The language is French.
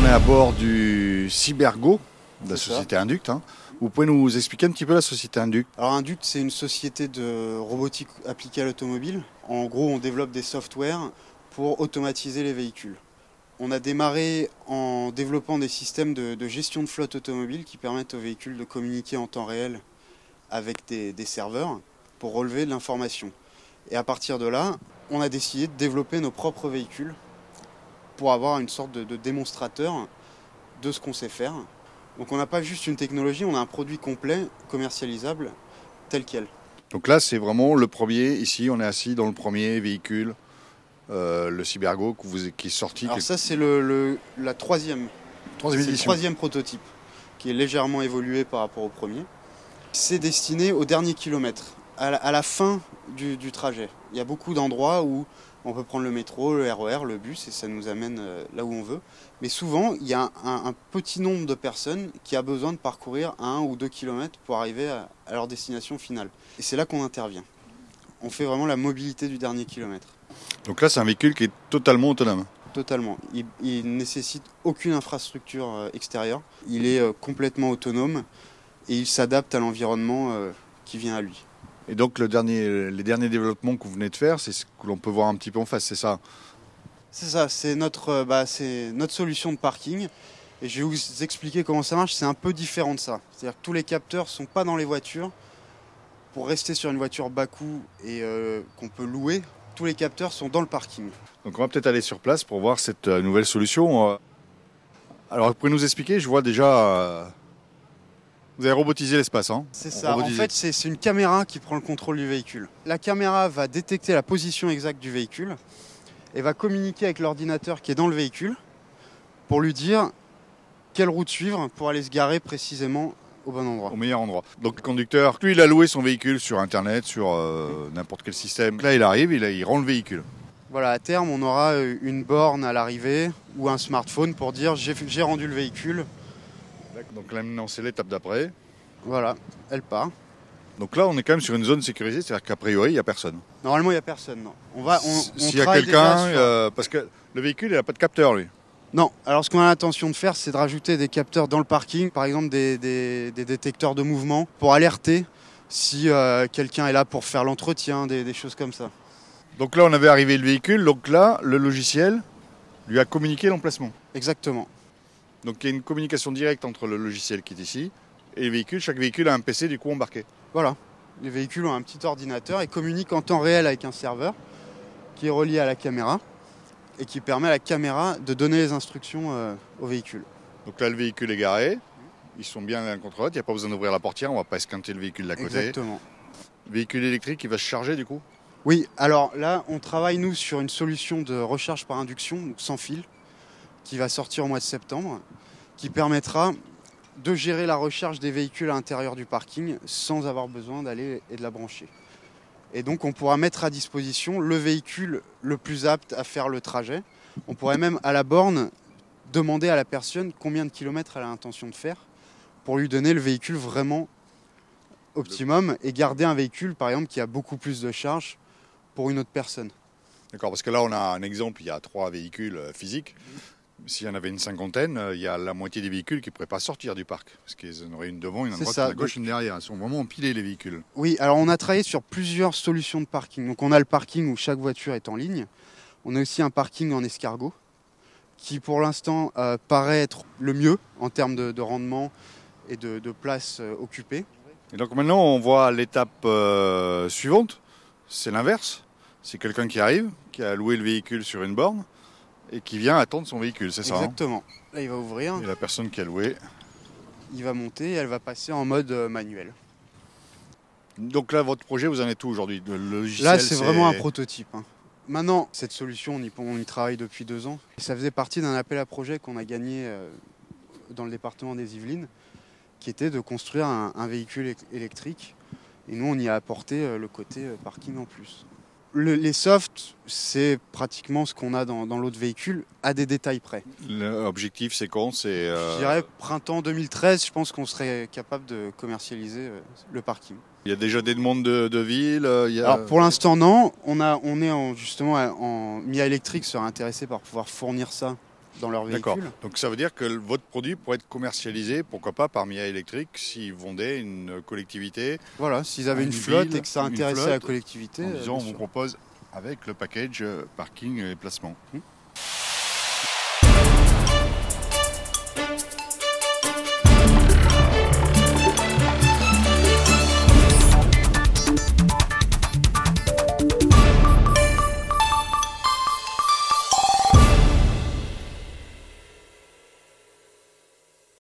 on est à bord du Cybergo, de la société Induct. Vous pouvez nous expliquer un petit peu la société Induct? Alors Induct, c'est une société de robotique appliquée à l'automobile. En gros, on développe des softwares pour automatiser les véhicules. On a démarré en développant des systèmes de gestion de flotte automobile qui permettent aux véhicules de communiquer en temps réel avec des serveurs pour relever de l'information. Et à partir de là, on a décidé de développer nos propres véhicules pour avoir une sorte de démonstrateur de ce qu'on sait faire. Donc on n'a pas juste une technologie, on a un produit complet, commercialisable, tel quel. Donc là, c'est vraiment le premier, ici, on est assis dans le premier véhicule, le Cybergo qui est sorti. Alors ça, c'est la troisième édition. Le troisième prototype, qui est légèrement évolué par rapport au premier. C'est destiné au dernier kilomètre, à la fin du trajet. Il y a beaucoup d'endroits où on peut prendre le métro, le RER, le bus, et ça nous amène là où on veut. Mais souvent, il y a un petit nombre de personnes qui a besoin de parcourir 1 ou 2 kilomètres pour arriver à leur destination finale. Et c'est là qu'on intervient. On fait vraiment la mobilité du dernier kilomètre. Donc là, c'est un véhicule qui est totalement autonome. Totalement. Il ne nécessite aucune infrastructure extérieure. Il est complètement autonome et il s'adapte à l'environnement qui vient à lui. Et donc les derniers développements que vous venez de faire, c'est ce que l'on peut voir un petit peu en face, c'est ça? C'est ça, c'est notre solution de parking. Et je vais vous expliquer comment ça marche, c'est un peu différent de ça. C'est-à-dire que tous les capteurs ne sont pas dans les voitures. Pour rester sur une voiture bas coût et qu'on peut louer, tous les capteurs sont dans le parking. Donc on va peut-être aller sur place pour voir cette nouvelle solution. Alors vous pouvez nous expliquer, je vois déjà... Vous avez robotisé l'espace, hein? C'est ça. En fait, c'est une caméra qui prend le contrôle du véhicule. La caméra va détecter la position exacte du véhicule et va communiquer avec l'ordinateur qui est dans le véhicule pour lui dire quelle route suivre pour aller se garer précisément au bon endroit. Au meilleur endroit. Donc le conducteur, lui, il a loué son véhicule sur Internet, sur n'importe quel système. Là, il arrive, il rend le véhicule. Voilà, à terme, on aura une borne à l'arrivée ou un smartphone pour dire j'ai rendu le véhicule. Donc là maintenant c'est l'étape d'après. Voilà, elle part. Donc là on est quand même sur une zone sécurisée, c'est-à-dire qu'a priori il n'y a personne. Normalement il n'y a personne, non. S'il y a quelqu'un, parce que le véhicule il n'a pas de capteur lui. Non, alors ce qu'on a l'intention de faire c'est de rajouter des capteurs dans le parking, par exemple des détecteurs de mouvement pour alerter si quelqu'un est là pour faire l'entretien, des choses comme ça. Donc là on avait arrivé le véhicule, donc là le logiciel lui a communiqué l'emplacement. Exactement. Donc il y a une communication directe entre le logiciel qui est ici et les véhicules. Chaque véhicule a un PC du coup embarqué. Voilà. Les véhicules ont un petit ordinateur et communiquent en temps réel avec un serveur qui est relié à la caméra et qui permet à la caméra de donner les instructions au véhicule. Donc là le véhicule est garé, ils sont bien l'un contre l'autre, il n'y a pas besoin d'ouvrir la portière, on ne va pas esquinter le véhicule d'à côté. Exactement. Véhicule électrique qui va se charger du coup? Oui, alors là on travaille nous sur une solution de recharge par induction, donc sans fil, qui va sortir au mois de septembre, qui permettra de gérer la recharge des véhicules à l'intérieur du parking sans avoir besoin d'aller et de la brancher. Et donc on pourra mettre à disposition le véhicule le plus apte à faire le trajet. On pourrait même à la borne demander à la personne combien de kilomètres elle a l'intention de faire pour lui donner le véhicule vraiment optimum et garder un véhicule par exemple qui a beaucoup plus de charge pour une autre personne. D'accord, parce que là on a un exemple, il y a 3 véhicules physiques. S'il y en avait une cinquantaine, il y a la moitié des véhicules qui ne pourraient pas sortir du parc. Parce qu'ils en auraient une devant, une à droite, une à gauche, une derrière. Ils sont vraiment empilés les véhicules. Oui, alors on a travaillé sur plusieurs solutions de parking. Donc on a le parking où chaque voiture est en ligne. On a aussi un parking en escargot qui pour l'instant paraît être le mieux en termes de rendement et de place occupée. Et donc maintenant on voit l'étape suivante, c'est l'inverse. C'est quelqu'un qui arrive, qui a loué le véhicule sur une borne et qui vient attendre son véhicule, c'est ça? Exactement. Là, il va ouvrir. Et la personne qui a loué. Il va monter et elle va passer en mode manuel. Donc là, votre projet, vous en êtes où aujourd'hui? Le logiciel, là, c'est vraiment un prototype. Maintenant, cette solution, on y travaille depuis 2 ans. Et ça faisait partie d'un appel à projet qu'on a gagné dans le département des Yvelines, qui était de construire un véhicule électrique. Et nous, on y a apporté le côté parking en plus. Les softs, c'est pratiquement ce qu'on a dans l'autre véhicule, à des détails près. L'objectif, c'est quand? Je dirais printemps 2013, je pense qu'on serait capable de commercialiser le parking. Il y a déjà des demandes de ville Alors pour l'instant, non. On est justement, Mia Electric serait intéressé par pouvoir fournir ça dans leur D'accord. véhicule. Donc ça veut dire que votre produit pourrait être commercialisé, pourquoi pas, par MIA Électrique, s'ils vendaient une collectivité. Voilà, s'ils avaient une flotte et que ça intéressait la collectivité. En disant, on vous propose avec le package parking et placement.